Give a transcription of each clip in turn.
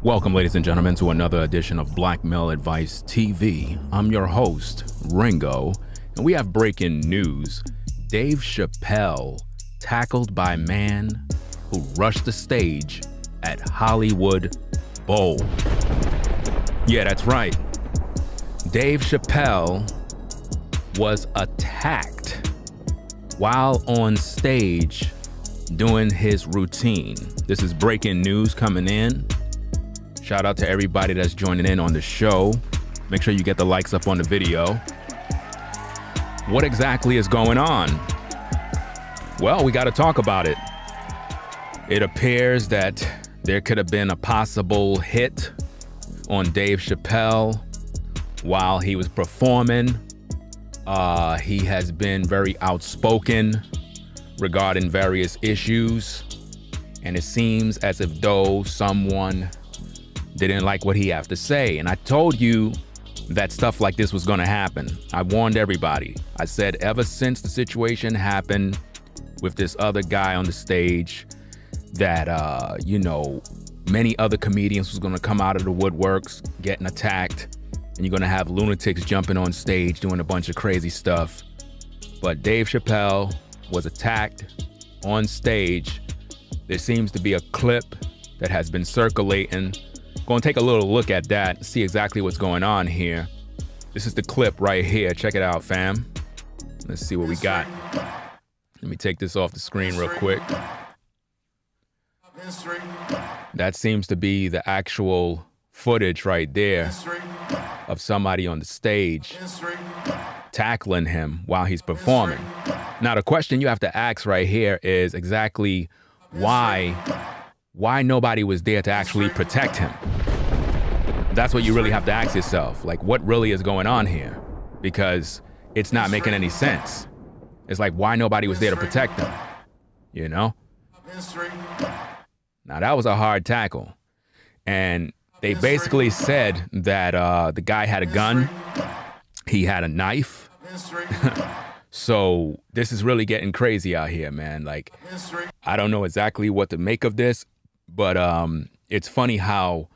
Welcome, ladies and gentlemen, to another edition of Black Male Advice TV. I'm your host, Ringo, and we have breaking news. Dave Chappelle tackled by man who rushed the stage at Hollywood Bowl. Yeah, that's right. Dave Chappelle was attacked while on stage doing his routine. This is breaking news coming in. Shout out to everybody that's joining in on the show. Make sure you get the likes up on the video. What exactly is going on? Well, we got to talk about it. It appears that there could have been a possible hit on Dave Chappelle while he was performing. He has been very outspoken regarding various issues, and it seems as if though someone didn't like what he had to say. And I told you that stuff like this was going to happen. I warned everybody. I said ever since the situation happened with this other guy on the stage that, many other comedians was going to come out of the woodworks getting attacked, and you're going to have lunatics jumping on stage doing a bunch of crazy stuff. But Dave Chappelle was attacked on stage. There seems to be a clip that has been circulating. Going to take a little look at that, see exactly what's going on here. This is the clip right here. Check it out, fam. Let's see what we got. Let me take this off the screen real quick. That seems to be the actual footage right there of somebody on the stage tackling him while he's performing. Now, the question you have to ask right here is exactly why nobody was there to actually protect him. That's what you really have to ask yourself. Like, what really is going on here? Because it's not making any sense. It's like, why nobody was there to protect him? You know? Now, that was a hard tackle. And they basically said that the guy had a gun. He had a knife. So this is really getting crazy out here, man. Like, I don't know exactly what to make of this, but it's funny how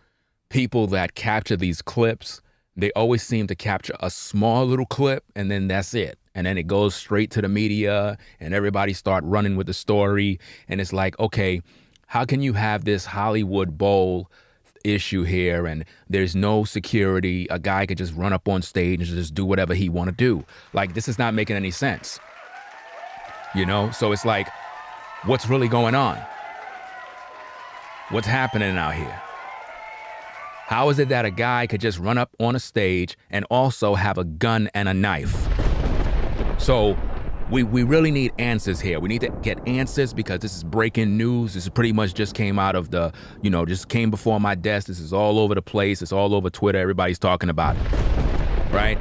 people that capture these clips, they always seem to capture a small little clip and then that's it. And then it goes straight to the media and everybody start running with the story. And it's like, okay, how can you have this Hollywood Bowl issue here and there's no security? A guy could just run up on stage and just do whatever he want to do. Like, this is not making any sense. You know? So it's like, what's really going on? What's happening out here? How is it that a guy could just run up on a stage and also have a gun and a knife? So we really need answers here. We need to get answers because this is breaking news. This is pretty much just came out of the, just came before my desk. This is all over the place. It's all over Twitter. Everybody's talking about it, right?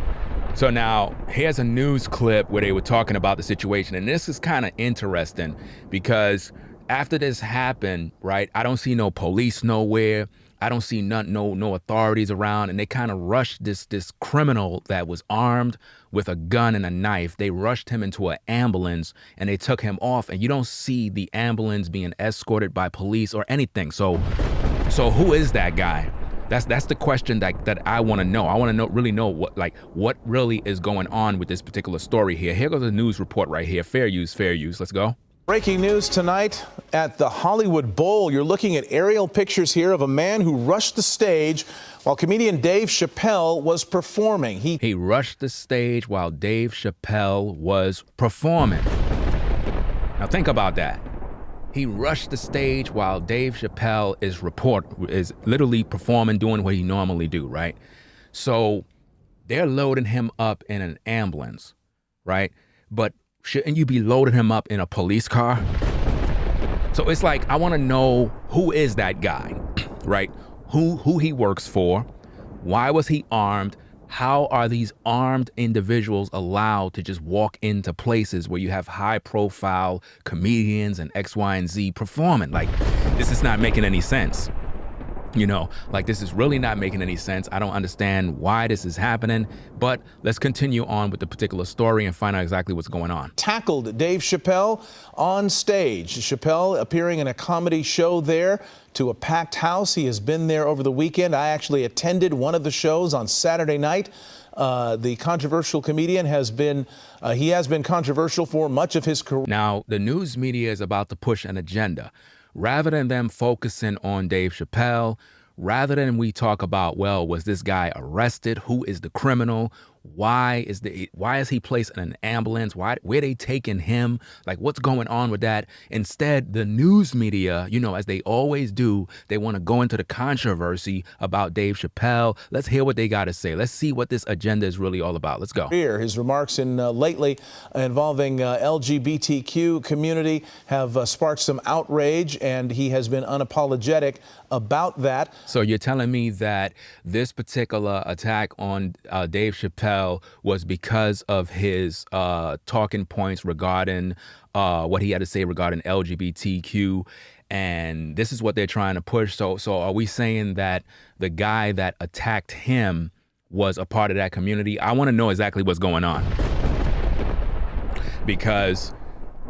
So now here's a news clip where they were talking about the situation. And this is kind of interesting because after this happened, right, I don't see no police nowhere. I don't see no authorities around, and they kind of rushed this criminal that was armed with a gun and a knife. They rushed him into an ambulance and they took him off, and you don't see the ambulance being escorted by police or anything. So who is that guy? That's the question that I want to know. I want to really know what really is going on with this particular story here. Here goes the news report right here. Fair use. Let's go. Breaking news tonight at the Hollywood Bowl. You're looking at aerial pictures here of a man who rushed the stage while comedian Dave Chappelle was performing. He rushed the stage while Dave Chappelle was performing. Now think about that. He rushed the stage while Dave Chappelle is literally performing, doing what he normally do, right? So they're loading him up in an ambulance, right? But shouldn't you be loading him up in a police car? So it's like, I want to know, who is that guy, right? Who he works for? Why was he armed? How are these armed individuals allowed to just walk into places where you have high profile comedians and X, Y, and Z performing? Like, this is not making any sense. You know, like this is really not making any sense. I don't understand why this is happening, but let's continue on with the particular story and find out exactly what's going on. Tackled Dave Chappelle on stage. Chappelle appearing in a comedy show there to a packed house. He has been there over the weekend. I actually attended one of the shows on Saturday night. The controversial comedian has been controversial for much of his career. Now, the news media is about to push an agenda. Rather than them focusing on Dave Chappelle, rather than we talk about, well, was this guy arrested? Who is the criminal? Why is he placed in an ambulance? Where they taking him? Like, what's going on with that? Instead, the news media, you know, as they always do, they want to go into the controversy about Dave Chappelle. Let's hear what they got to say. Let's see what this agenda is really all about. Let's go. His remarks lately involving LGBTQ community have sparked some outrage, and he has been unapologetic about that. So you're telling me that this particular attack on Dave Chappelle was because of his talking points regarding what he had to say regarding LGBTQ, and this is what they're trying to push. So are we saying that the guy that attacked him was a part of that community? I want to know exactly what's going on, because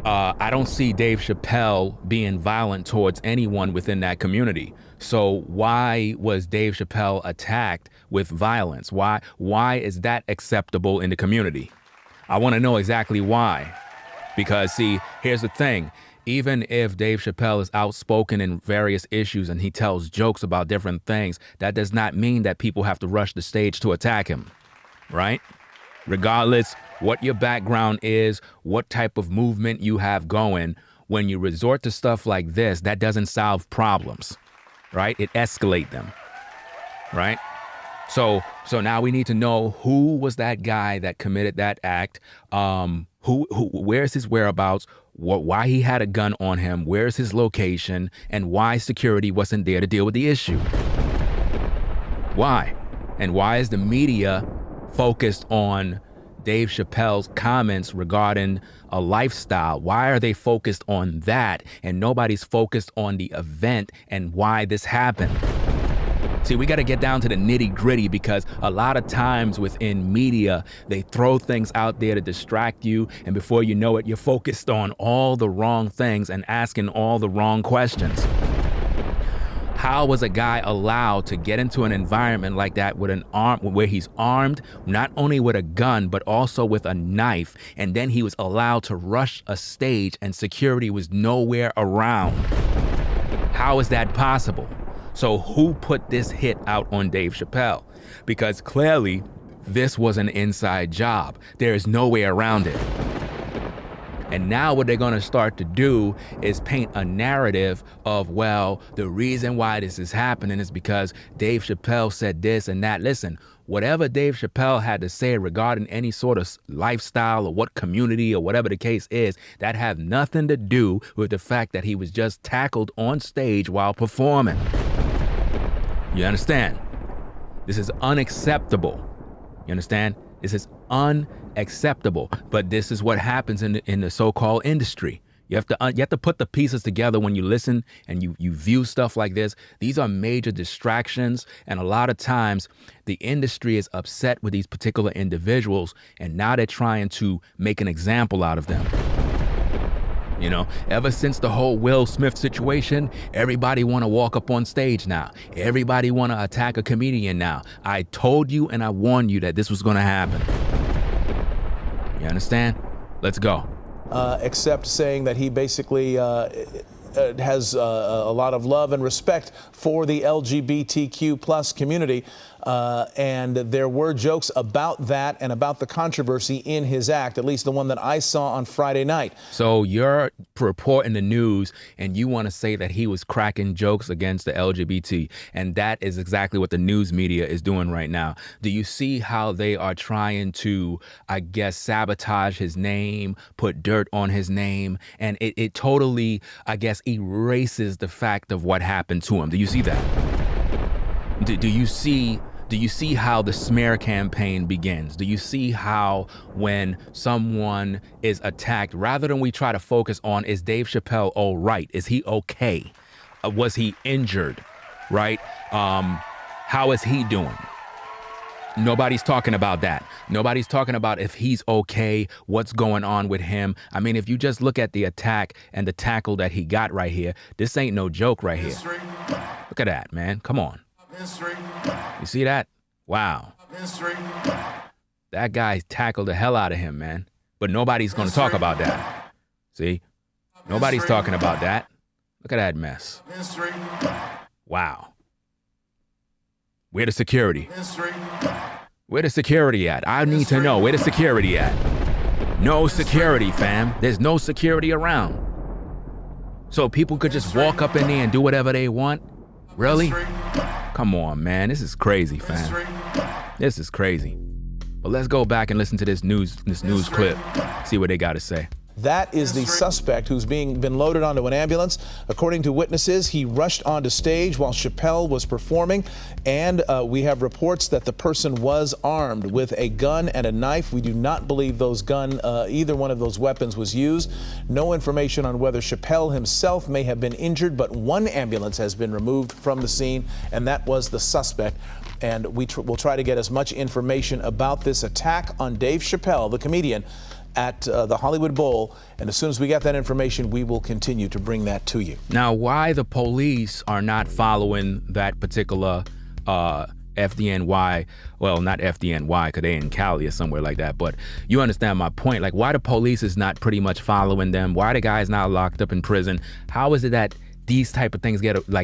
I don't see Dave Chappelle being violent towards anyone within that community. So why was Dave Chappelle attacked with violence? Why is that acceptable in the community? I want to know exactly why. Because see, here's the thing. Even if Dave Chappelle is outspoken in various issues and he tells jokes about different things, that does not mean that people have to rush the stage to attack him, right? Regardless what your background is, what type of movement you have going, when you resort to stuff like this, that doesn't solve problems, right? It escalates them, right? So now we need to know who was that guy that committed that act, where's his whereabouts, why he had a gun on him, where's his location, and why security wasn't there to deal with the issue. Why? And why is the media focused on Dave Chappelle's comments regarding a lifestyle? Why are they focused on that and nobody's focused on the event and why this happened? See, we got to get down to the nitty gritty, because a lot of times within media, they throw things out there to distract you. And before you know it, you're focused on all the wrong things and asking all the wrong questions. How was a guy allowed to get into an environment like that with an arm, where he's armed, not only with a gun, but also with a knife, and then he was allowed to rush a stage and security was nowhere around? How is that possible? So who put this hit out on Dave Chappelle? Because clearly this was an inside job. There is no way around it. And now what they're going to start to do is paint a narrative of, well, the reason why this is happening is because Dave Chappelle said this and that. Listen, whatever Dave Chappelle had to say regarding any sort of lifestyle or what community or whatever the case is, that have nothing to do with the fact that he was just tackled on stage while performing. You understand? This is unacceptable. You understand? This is unacceptable. But this is what happens in the so-called industry. You have to put the pieces together when you listen and you view stuff like this. These are major distractions, and a lot of times the industry is upset with these particular individuals, and now they're trying to make an example out of them. You know, ever since the whole Will Smith situation, everybody want to walk up on stage now. Everybody want to attack a comedian now. I told you and I warned you that this was going to happen. You understand? Let's go. Except saying that he basically has a lot of love and respect for the LGBTQ plus community. And there were jokes about that and about the controversy in his act, at least the one that I saw on Friday night. So you're reporting the news and you want to say that he was cracking jokes against the LGBT. And that is exactly what the news media is doing right now. Do you see how they are trying to, I guess, sabotage his name, put dirt on his name? And it totally, I guess, erases the fact of what happened to him. Do you see that? Do you see how the smear campaign begins? Do you see how when someone is attacked, rather than we try to focus on, is Dave Chappelle all right? Is he okay? Was he injured? right? How is he doing? Nobody's talking about that. Nobody's talking about if he's okay, what's going on with him. I mean, if you just look at the attack and the tackle that he got right here, this ain't no joke right here. Look at that, man. Come on. You see that? Wow. That guy tackled the hell out of him, man. But nobody's going to talk about that. See? Nobody's talking about that. Look at that mess. Wow. Where the security? Where the security at? I need to know. Where the security at? No security, fam. There's no security around. So people could just walk up in there and do whatever they want? Really? Come on, man. This is crazy, fam. This is crazy. But let's go back and listen to this news clip. See what they got to say. That is the suspect who's been loaded onto an ambulance. According to witnesses, he rushed onto stage while Chappelle was performing, and we have reports that the person was armed with a gun and a knife. We do not believe either one of those weapons was used. No information on whether Chappelle himself may have been injured, but one ambulance has been removed from the scene, and that was the suspect. And we'll try to get as much information about this attack on Dave Chappelle, the comedian, at the Hollywood Bowl, and as soon as we get that information, we will continue to bring that to you. Now, why the police are not following that particular FDNY, well, not FDNY, because they're in Cali or somewhere like that, but you understand my point. Like, why the police is not pretty much following them? Why the guy's not locked up in prison? How is it that these type of things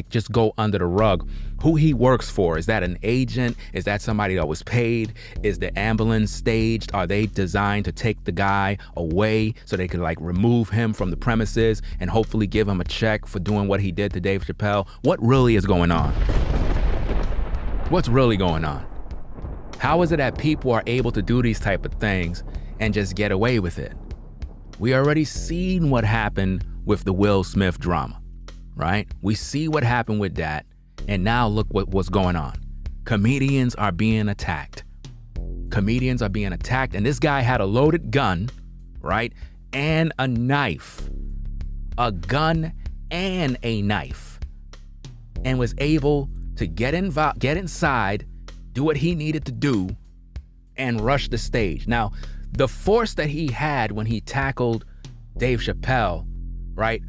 just go under the rug? Who he works for? Is that an agent? Is that somebody that was paid? Is the ambulance staged? Are they designed to take the guy away so they can remove him from the premises and hopefully give him a check for doing what he did to Dave Chappelle? What really is going on? What's really going on? How is it that people are able to do these type of things and just get away with it? We already seen what happened with the Will Smith drama. Right? We see what happened with that, and now look what's going on. Comedians are being attacked. Comedians are being attacked, and this guy had a loaded gun, right? And a knife. A gun and a knife. And was able to get inside, do what he needed to do, and rush the stage. Now, the force that he had when he tackled Dave Chappelle, right?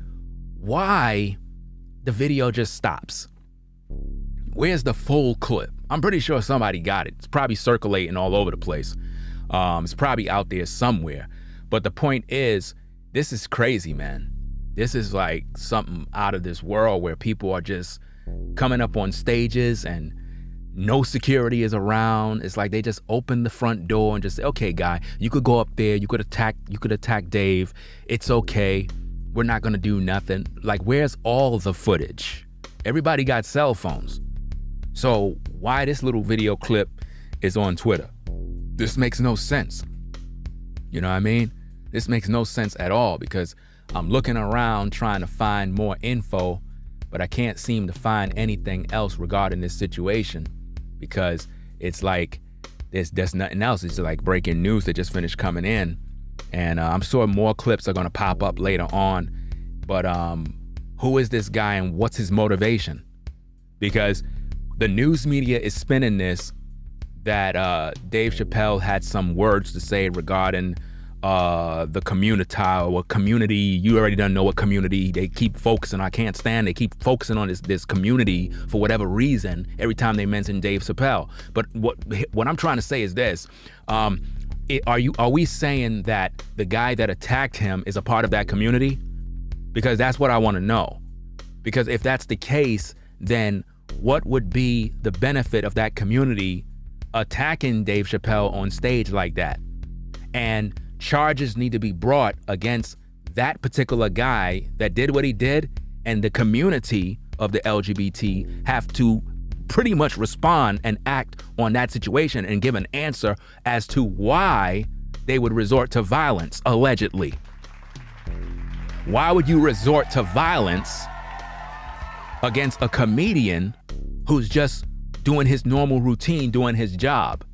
Why the video just stops? Where's the full clip? I'm pretty sure somebody got it. It's probably circulating all over the place. It's probably out there somewhere. But the point is, this is crazy, man. This is like something out of this world where people are just coming up on stages and no security is around. It's like they just open the front door and just say, okay, guy, you could go up there. You could attack Dave. It's okay. We're not going to do nothing. Like, where's all the footage? Everybody got cell phones. So why this little video clip is on Twitter? This makes no sense. You know what I mean? This makes no sense at all, because I'm looking around trying to find more info, but I can't seem to find anything else regarding this situation, because it's like there's nothing else. It's like breaking news that just finished coming in. And I'm sure more clips are going to pop up later on. But who is this guy and what's his motivation? Because the news media is spinning this, that Dave Chappelle had some words to say regarding the community. You already don't know what community. They keep focusing. I can't stand. They keep focusing on this community for whatever reason every time they mention Dave Chappelle. But what I'm trying to say is this. Are we saying that the guy that attacked him is a part of that community? Because that's what I want to know. Because if that's the case, then what would be the benefit of that community attacking Dave Chappelle on stage like that? And charges need to be brought against that particular guy that did what he did, and the community of the LGBT have to pretty much respond and act on that situation and give an answer as to why they would resort to violence, allegedly. Why would you resort to violence against a comedian who's just doing his normal routine, doing his job?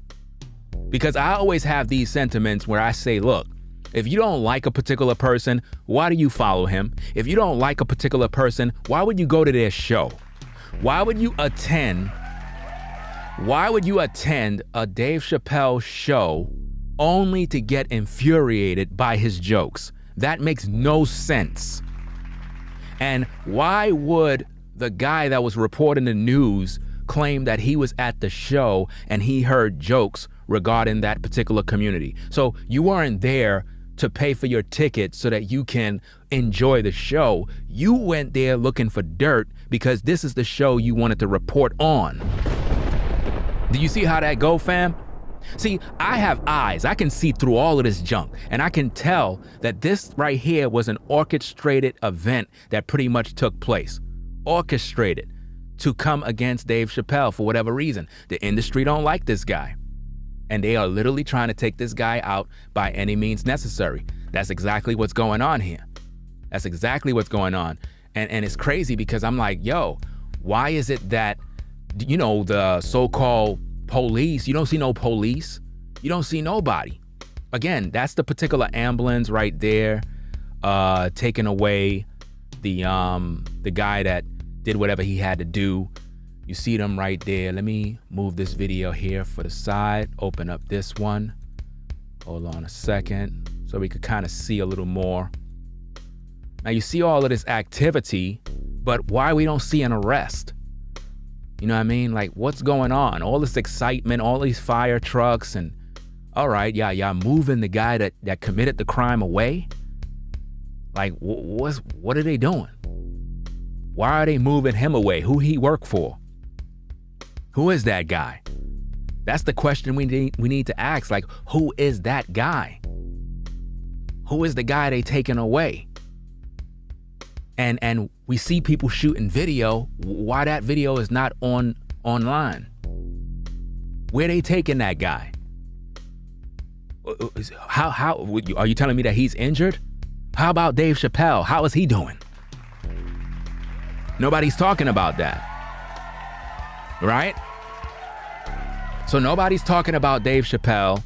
Because I always have these sentiments where I say, look, if you don't like a particular person, why do you follow him? If you don't like a particular person, why would you go to their show? Why would you attend a Dave Chappelle show only to get infuriated by his jokes? That makes no sense. And why would the guy that was reporting the news claim that he was at the show and he heard jokes regarding that particular community? So you weren't there to pay for your ticket so that you can enjoy the show. You went there looking for dirt because this is the show you wanted to report on. Do you see how that go, fam? See, I have eyes. I can see through all of this junk, and I can tell that this right here was an orchestrated event that pretty much took place. Orchestrated to come against Dave Chappelle for whatever reason. The industry don't like this guy, and they are literally trying to take this guy out by any means necessary. That's exactly what's going on here. That's exactly what's going on. And it's crazy because I'm like, yo, why is it that, you know, the so-called police, you don't see no police, you don't see nobody. Again, that's the particular ambulance right there, taking away the guy that did whatever he had to do. You see them right there. Let me move this video here for the side, open up this one. Hold on a second so we could kind of see a little more. Now you see all of this activity, but why we don't see an arrest? You know what I mean? Like, what's going on? All this excitement, all these fire trucks, and all right, y'all moving the guy that committed the crime away? Like, what are they doing? Why are they moving him away? Who he work for? Who is that guy? That's the question we need to ask. Like, who is that guy? Who is the guy they taking away? And we see people shooting video. Why that video is not online? Where they taking that guy? How are you telling me that he's injured? How about Dave Chappelle? How is he doing? Nobody's talking about that, right? So nobody's talking about Dave Chappelle,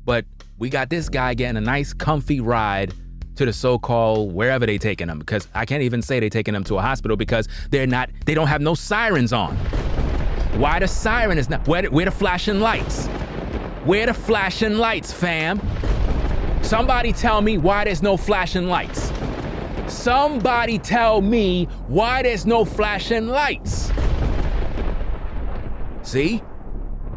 but we got this guy getting a nice comfy ride to the so-called wherever they taking him, because I can't even say they taking him to a hospital because they don't have no sirens on. Why the siren is not, where the flashing lights? Where the flashing lights, fam? Somebody tell me why there's no flashing lights. Somebody tell me why there's no flashing lights. See?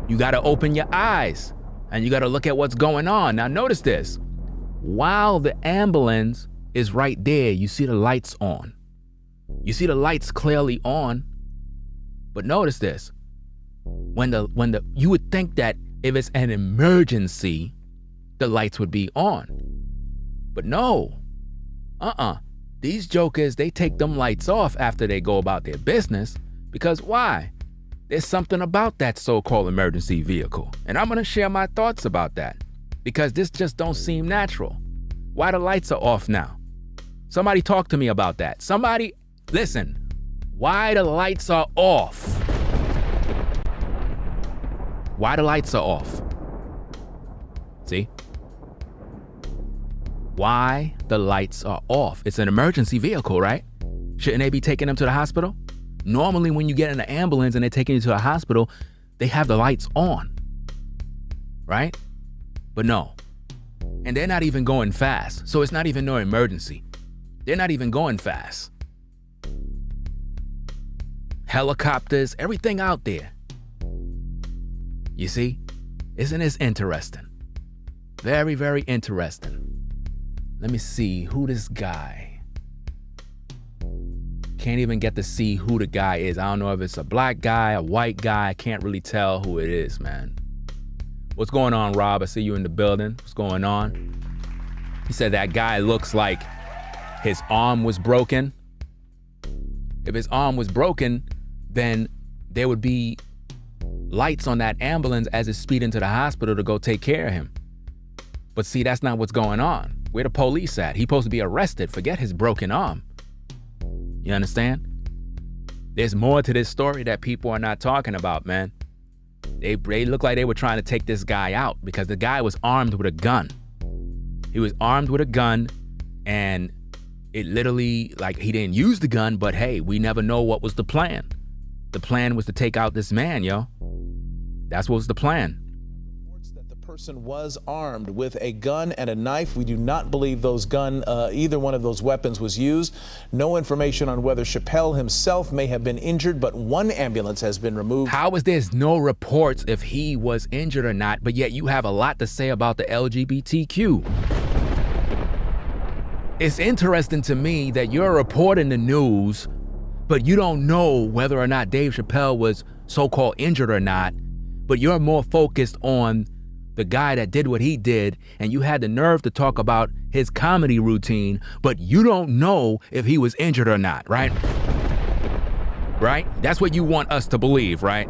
You gotta open your eyes and you gotta look at what's going on. Now notice this. While the ambulance is right there, you see the lights on. You see the lights clearly on. But notice this. When you would think that if it's an emergency, the lights would be on. But no. These jokers, they take them lights off after they go about their business. Because why? There's something about that so-called emergency vehicle. And I'm gonna share my thoughts about that. Because this just don't seem natural. Why the lights are off now? Somebody talk to me about that. Somebody, listen, why the lights are off? Why the lights are off? See? Why the lights are off? It's an emergency vehicle, right? Shouldn't they be taking them to the hospital? Normally when you get in an ambulance and they're taking you to a hospital, they have the lights on, right? But no, and they're not even going fast. So it's not even no emergency. They're not even going fast. Helicopters, everything out there. You see, isn't this interesting? Very, very interesting. Let me see who this guy. Can't even get to see who the guy is. I don't know if it's a black guy, a white guy. I can't really tell who it is, man. What's going on, Rob? I see you in the building. What's going on? He said that guy looks like his arm was broken. If his arm was broken, then there would be lights on that ambulance as it's speeding to the hospital to go take care of him. But see, that's not what's going on. Where the police at? He's supposed to be arrested. Forget his broken arm. You understand? There's more to this story that people are not talking about, man. They look like they were trying to take this guy out because the guy was armed with a gun. He was armed with a gun, and it literally, like, he didn't use the gun, but hey, we never know what was the plan. the plan was to take out this man, yo. That's what was the plan. Reports that the person was armed with a gun and a knife. We do not believe either one of those weapons was used. No information on whether Chappelle himself may have been injured, but one ambulance has been removed. How is there's no reports if he was injured or not, but yet you have a lot to say about the LGBTQ? It's interesting to me that you're reporting the news, but you don't know whether or not Dave Chappelle was so-called injured or not, but you're more focused on the guy that did what he did, and you had the nerve to talk about his comedy routine, but you don't know if he was injured or not, right? Right? That's what you want us to believe, right?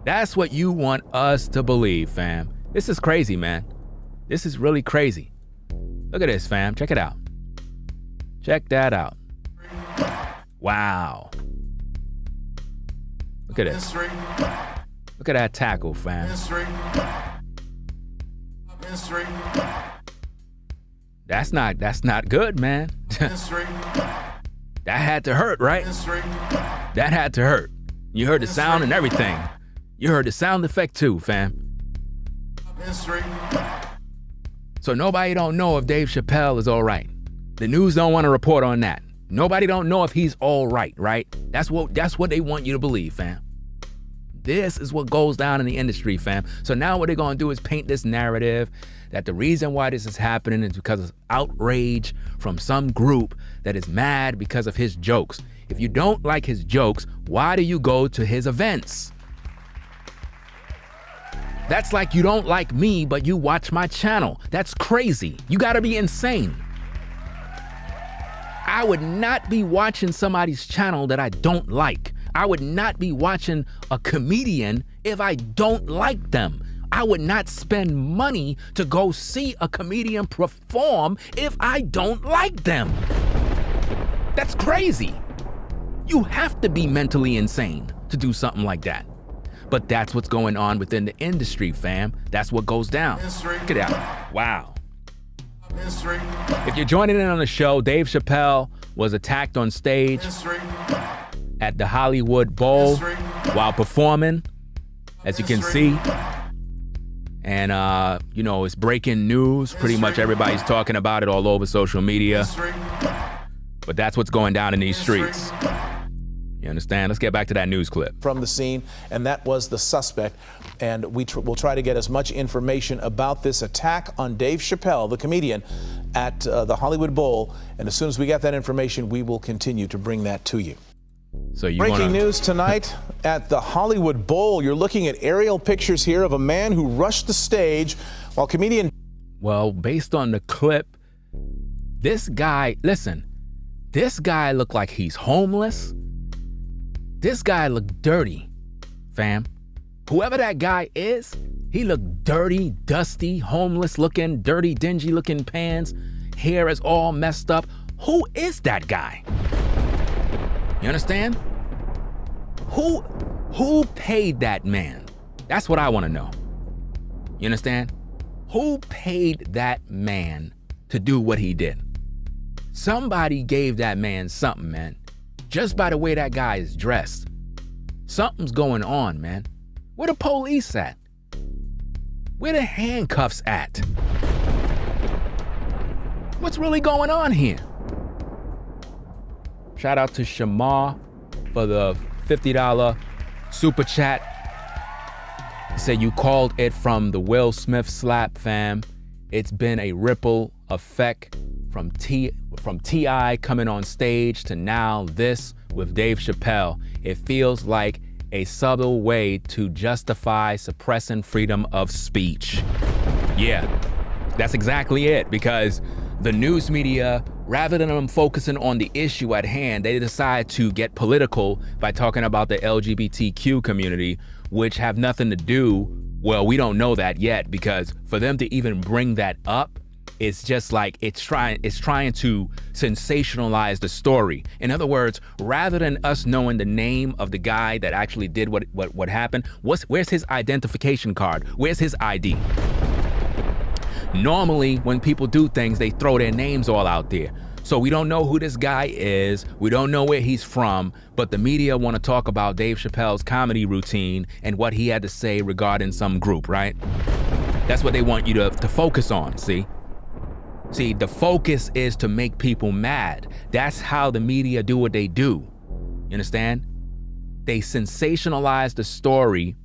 That's what you want us to believe, fam. This is crazy, man. This is really crazy. Look at this, fam. Check it out. Check that out. Wow. Look at this. Look at that tackle, fam. That's not good, man. That had to hurt, right? That had to hurt. You heard the sound and everything. You heard the sound effect too, fam. So nobody don't know if Dave Chappelle is all right. The news don't want to report on that. Nobody don't know if he's all right, right? That's what they want you to believe, fam. This is what goes down in the industry, fam. So now what they're gonna do is paint this narrative that the reason why this is happening is because of outrage from some group that is mad because of his jokes. If you don't like his jokes, why do you go to his events? That's like you don't like me, but you watch my channel. That's crazy. You gotta be insane. I would not be watching somebody's channel that I don't like. I would not be watching a comedian if I don't like them. I would not spend money to go see a comedian perform if I don't like them. That's crazy. You have to be mentally insane to do something like that. But that's what's going on within the industry, fam. That's what goes down. Look at that. Wow. If you're joining in on the show, Dave Chappelle was attacked on stage at the Hollywood Bowl while performing, as you can see. And, it's breaking news. Pretty much everybody's talking about it all over social media. But that's what's going down in these streets. You understand? Let's get back to that news clip. From the scene, and that was the suspect. And we'll try to get as much information about this attack on Dave Chappelle, the comedian, at the Hollywood Bowl. And as soon as we get that information, we will continue to bring that to you. So Breaking news tonight at the Hollywood Bowl. You're looking at aerial pictures here of a man who rushed the stage while comedian... Well, based on the clip, this guy looked like he's homeless. This guy looked dirty, fam. Whoever that guy is, he looked dirty, dusty, homeless looking, dirty, dingy looking pants. Hair is all messed up. Who is that guy? You understand? Who paid that man? That's what I want to know. You understand? Who paid that man to do what he did? Somebody gave that man something, man. Just by the way that guy is dressed. Something's going on, man. Where the police at? Where the handcuffs at? What's really going on here? Shout out to Shamar for the $50 super chat. He said you called it from the Will Smith slap, fam. It's been a ripple effect from T.I. coming on stage to now this with Dave Chappelle. It feels like a subtle way to justify suppressing freedom of speech. Yeah, that's exactly it, because the news media, rather than them focusing on the issue at hand, they decide to get political by talking about the LGBTQ community, which have nothing to do, well, we don't know that yet, because for them to even bring that up, it's just like it's trying to sensationalize the story. In other words, rather than us knowing the name of the guy that actually did what happened, where's his identification card? Where's his ID? Normally, when people do things, they throw their names all out there. So we don't know who this guy is. We don't know where he's from, but the media want to talk about Dave Chappelle's comedy routine and what he had to say regarding some group, right? That's what they want you to focus on, see? See, the focus is to make people mad. That's how the media do what they do. You understand? They sensationalize the story,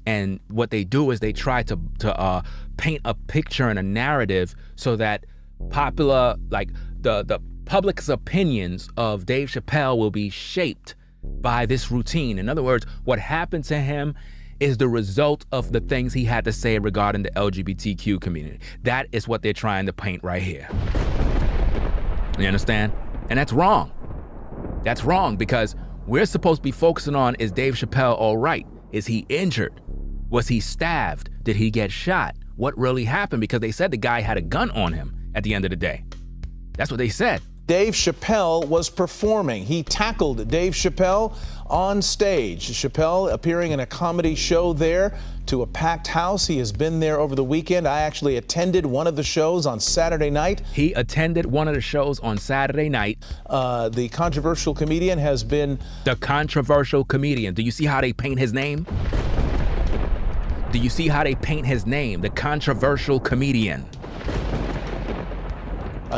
and what they do is they try to paint a picture and a narrative so that popular, like the public's opinions of Dave Chappelle will be shaped by this routine. In other words, what happened to him is the result of the things he had to say regarding the LGBTQ community. That is what they're trying to paint right here. You understand? And that's wrong. That's wrong, because we're supposed to be focusing on, is Dave Chappelle all right? Is he injured? Was he stabbed? Did he get shot? What really happened? Because they said the guy had a gun on him at the end of the day. That's what they said. Dave Chappelle was performing. He tackled Dave Chappelle on stage. Chappelle appearing in a comedy show there to a packed house. He has been there over the weekend. I actually attended one of the shows on Saturday night. He attended one of the shows on Saturday night. The controversial comedian has been... The controversial comedian. Do you see how they paint his name? Do you see how they paint his name? The controversial comedian.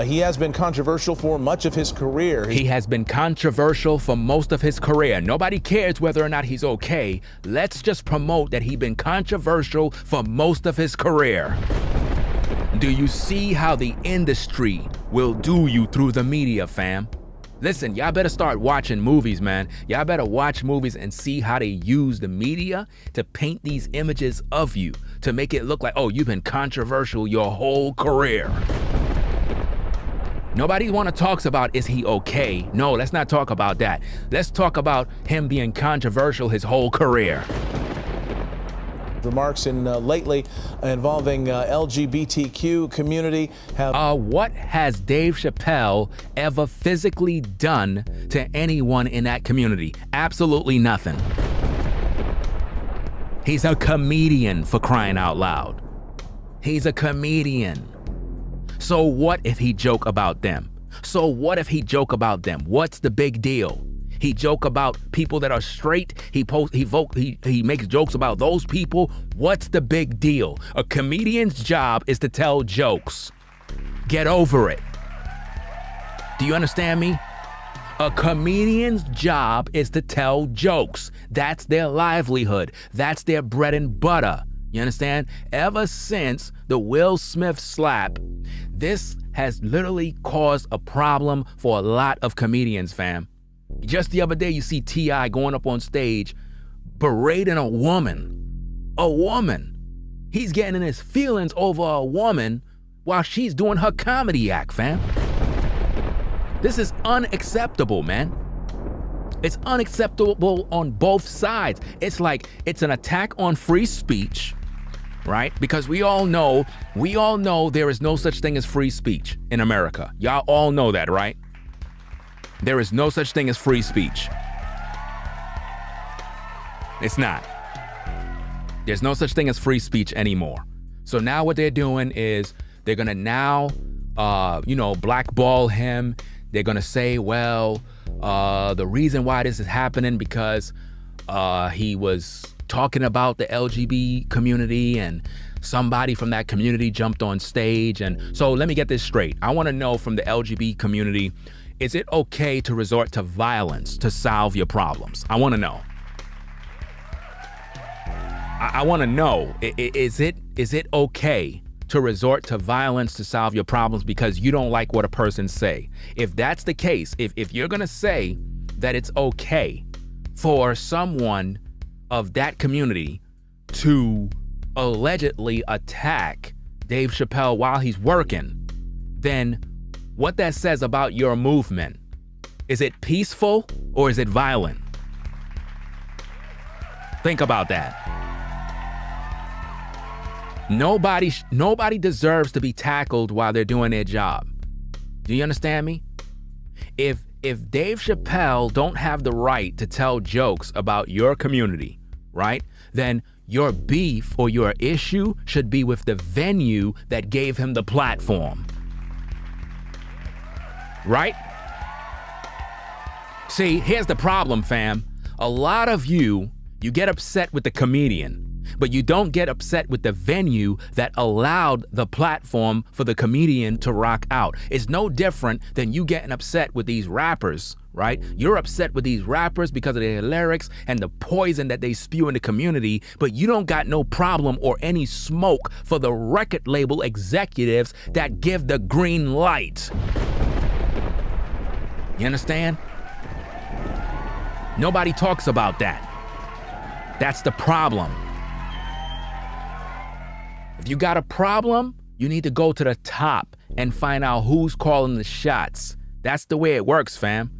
He has been controversial for much of his career. He has been controversial for most of his career. Nobody cares whether or not he's okay. Let's just promote that he's been controversial for most of his career. Do you see how the industry will do you through the media, fam? Listen, y'all better start watching movies, man. Y'all better watch movies and see how they use the media to paint these images of you, to make it look like, oh, you've been controversial your whole career. Nobody talks about, is he okay? No, let's not talk about that. Let's talk about him being controversial his whole career. Remarks lately involving LGBTQ community have... What has Dave Chappelle ever physically done to anyone in that community? Absolutely nothing. He's a comedian, for crying out loud. He's a comedian. So what if he joke about them? So what if he joke about them? What's the big deal? He joke about people that are straight. He makes jokes about those people. What's the big deal? A comedian's job is to tell jokes. Get over it. Do you understand me? A comedian's job is to tell jokes. That's their livelihood. That's their bread and butter. You understand? Ever since the Will Smith slap, this has literally caused a problem for a lot of comedians, fam. Just the other day, you see T.I. going up on stage, berating a woman. A woman. He's getting in his feelings over a woman while she's doing her comedy act, fam. This is unacceptable, man. It's unacceptable on both sides. It's like it's an attack on free speech, right? Because we all know there is no such thing as free speech in America. Y'all all know that, right? There is no such thing as free speech. It's not. There's no such thing as free speech anymore. So now what they're doing is they're gonna now, blackball him. They're gonna say, well, the reason why this is happening because he was talking about the LGBT community and somebody from that community jumped on stage. And so let me get this straight. I wanna know from the LGBT community, is it okay to resort to violence to solve your problems? I wanna know. I wanna know, is it okay to resort to violence to solve your problems because you don't like what a person say? If that's the case, if you're gonna say that it's okay for someone of that community to allegedly attack Dave Chappelle while he's working, then what that says about your movement, is it peaceful or is it violent? Think about that. Nobody deserves to be tackled while they're doing their job. Do you understand me? If Dave Chappelle don't have the right to tell jokes about your community, right? Then your beef or your issue should be with the venue that gave him the platform. right? See, here's the problem, fam. A lot of you get upset with the comedian, but you don't get upset with the venue that allowed the platform for the comedian to rock out. It's no different than you getting upset with these rappers, right? You're upset with these rappers because of their lyrics and the poison that they spew in the community, but you don't got no problem or any smoke for the record label executives that give the green light. You understand? Nobody talks about that. That's the problem. If you got a problem, you need to go to the top and find out who's calling the shots. That's the way it works, fam.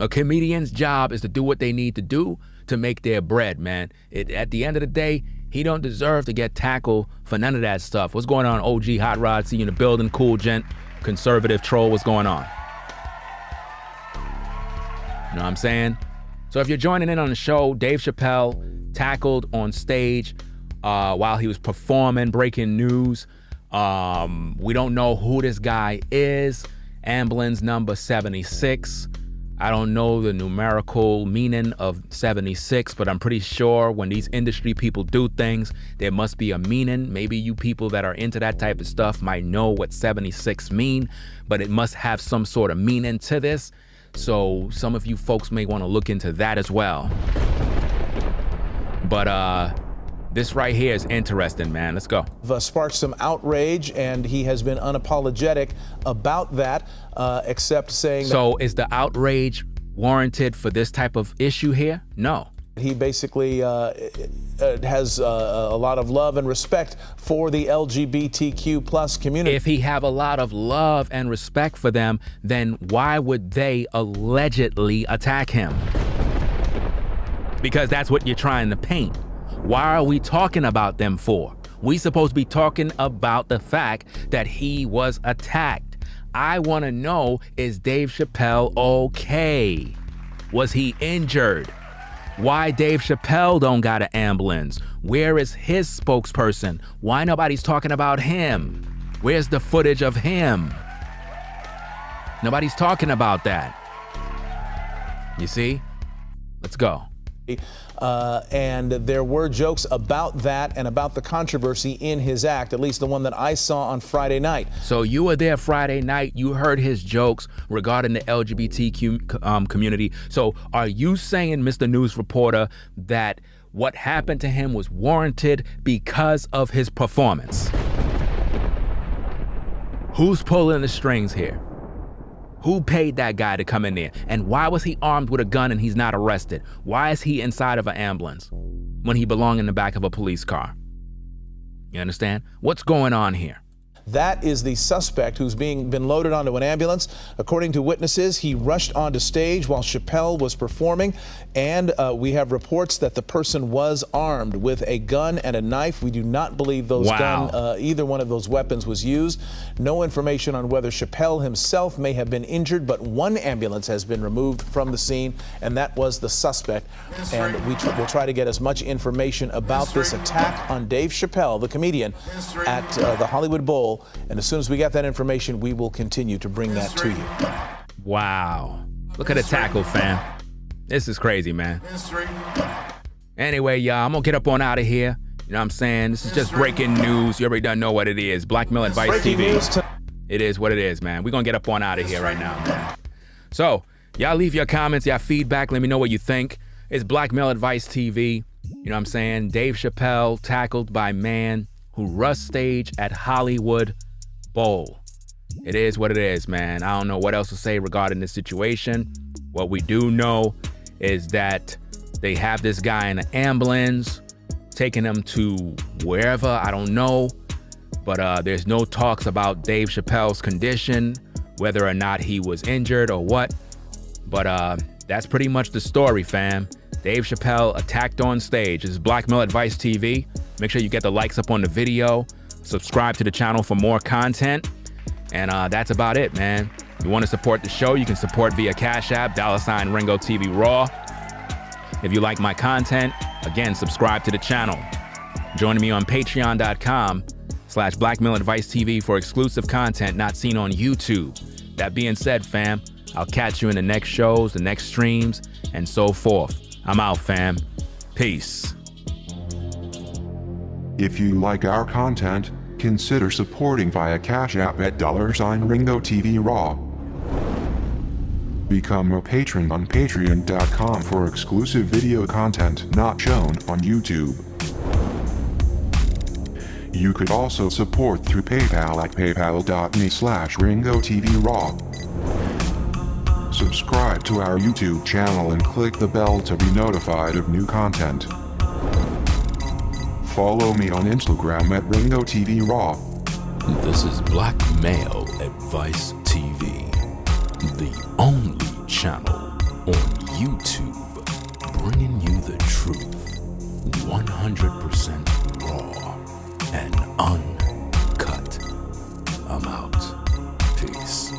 A comedian's job is to do what they need to do to make their bread, man. At the end of the day, he don't deserve to get tackled for none of that stuff. What's going on, OG Hot Rod? See you in the building, cool gent, conservative troll, what's going on? You know what I'm saying? So if you're joining in on the show, Dave Chappelle tackled on stage while he was performing, breaking news. We don't know who this guy is. Ambulance number 76. I don't know the numerical meaning of 76, but I'm pretty sure when these industry people do things, there must be a meaning. Maybe you people that are into that type of stuff might know what 76 mean, but it must have some sort of meaning to this. So some of you folks may want to look into that as well. But this right here is interesting, man. Let's go. Sparked some outrage, and he has been unapologetic about that, except saying So is the outrage warranted for this type of issue here? No. He basically has a lot of love and respect for the LGBTQ plus community. If he have a lot of love and respect for them, then why would they allegedly attack him? Because that's what you're trying to paint. Why are we talking about them for? We supposed to be talking about the fact that he was attacked. I want to know, is Dave Chappelle okay? Was he injured? Why Dave Chappelle don't got an ambulance? Where is his spokesperson? Why nobody's talking about him? Where's the footage of him? Nobody's talking about that. You see? Let's go. And there were jokes about that and about the controversy in his act, at least the one that I saw on Friday night. So you were there Friday night, you heard his jokes regarding the LGBTQ community. So are you saying, Mr. News Reporter, that what happened to him was warranted because of his performance? Who's pulling the strings here? Who paid that guy to come in there? And why was he armed with a gun and he's not arrested? Why is he inside of an ambulance when he belonged in the back of a police car? You understand? What's going on here? That is the suspect who's been loaded onto an ambulance. According to witnesses, he rushed onto stage while Chappelle was performing, and we have reports that the person was armed with a gun and a knife. We do not believe either one of those weapons was used. No information on whether Chappelle himself may have been injured, but one ambulance has been removed from the scene, and that was the suspect. And we'll try to get as much information about this attack on Dave Chappelle, the comedian, at the Hollywood Bowl. And as soon as we get that information, we will continue to bring that to you. Wow. Look at the tackle, fam. This is crazy, man. Anyway, y'all, I'm gonna get up on out of here. You know what I'm saying? This is just breaking news. You already done know what it is. Black Male Advice TV. It is what it is, man. We're gonna get up on out of here right now, man. So, y'all leave your comments, y'all feedback. Let me know what you think. It's Black Male Advice TV. You know what I'm saying? Dave Chappelle tackled by man who rushed stage at Hollywood Bowl. It is what it is, man. I don't know what else to say regarding this situation. What we do know is that they have this guy in an ambulance, taking him to wherever, I don't know. But there's no talks about Dave Chappelle's condition, whether or not he was injured or what. But that's pretty much the story, fam. Dave Chappelle attacked on stage. This is Black Male Advice TV. Make sure you get the likes up on the video. Subscribe to the channel for more content. And that's about it, man. If you want to support the show, you can support via Cash App, $ Ringo TV Raw. If you like my content, again, subscribe to the channel. Join me on patreon.com/Black Male Advice TV for exclusive content not seen on YouTube. That being said, fam, I'll catch you in the next shows, the next streams, and so forth. I'm out, fam. Peace. If you like our content, consider supporting via Cash App at $Ringo TV Raw. Become a patron on patreon.com for exclusive video content not shown on YouTube. You could also support through PayPal at paypal.me/Ringo TV Raw. Subscribe to our YouTube channel and click the bell to be notified of new content. Follow me on Instagram at Ringo TV Raw. This is Black Male Advice TV, the only channel on YouTube bringing you the truth 100% raw and uncut. I'm out. Peace.